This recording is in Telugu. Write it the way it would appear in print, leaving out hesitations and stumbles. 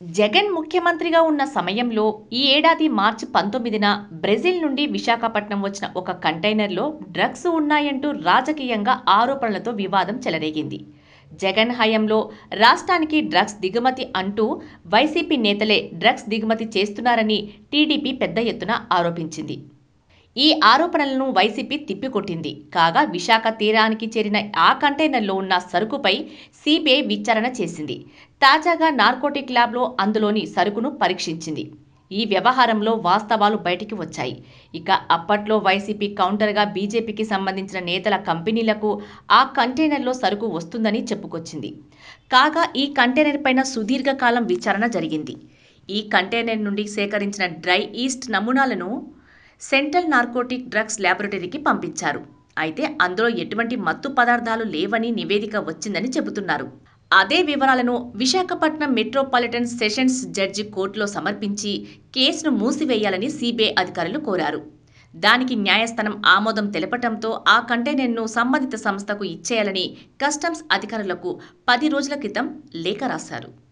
జగన్ ముఖ్యమంత్రిగా ఉన్న సమయంలో ఈ ఏడాది మార్చి 19న బ్రెజిల్ నుండి విశాఖపట్నం వచ్చిన ఒక కంటైనర్లో డ్రగ్స్ ఉన్నాయంటూ రాజకీయంగా ఆరోపణలతో వివాదం చెలరేగింది. జగన్ హయాంలో రాష్ట్రానికి డ్రగ్స్ దిగుమతి అంటూ వైసీపీ నేతలే డ్రగ్స్ దిగుమతి చేస్తున్నారని టీడీపీ పెద్ద ఎత్తున ఆరోపించింది. ఈ ఆరోపణలను వైసీపీ తిప్పికొట్టింది. కాగా విశాఖ తీరానికి చేరిన ఆ కంటైనర్లో ఉన్న సరుకుపై సిబిఐ విచారణ చేసింది. తాజాగా నార్కోటిక్ ల్యాబ్లో అందులోని సరుకును పరీక్షించింది. ఈ వ్యవహారంలో వాస్తవాలు బయటికి వచ్చాయి. ఇక అప్పట్లో వైసీపీ కౌంటర్గా బీజేపీకి సంబంధించిన నేతల కంపెనీలకు ఆ కంటైనర్లో సరుకు వస్తుందని చెప్పుకొచ్చింది. కాగా ఈ కంటైనర్ పైన సుదీర్ఘకాలం విచారణ జరిగింది. ఈ కంటైనర్ నుండి సేకరించిన డ్రై ఈస్ట్ నమూనాలను సెంట్రల్ నార్కోటిక్ డ్రగ్స్ ల్యాబొరేటరీకి పంపించారు. అయితే అందులో ఎటువంటి మత్తు పదార్థాలు లేవని నివేదిక వచ్చిందని చెబుతున్నారు. అదే వివరాలను విశాఖపట్నం మెట్రోపాలిటన్ సెషన్స్ జడ్జి కోర్టులో సమర్పించి కేసును మూసివేయాలని సిబిఐ అధికారులు కోరారు. దానికి న్యాయస్థానం ఆమోదం తెలపటంతో ఆ కంటైనర్ను సంబంధిత సంస్థకు ఇచ్చేయాలని కస్టమ్స్ అధికారులకు 10 రోజుల క్రితం లేఖ రాశారు.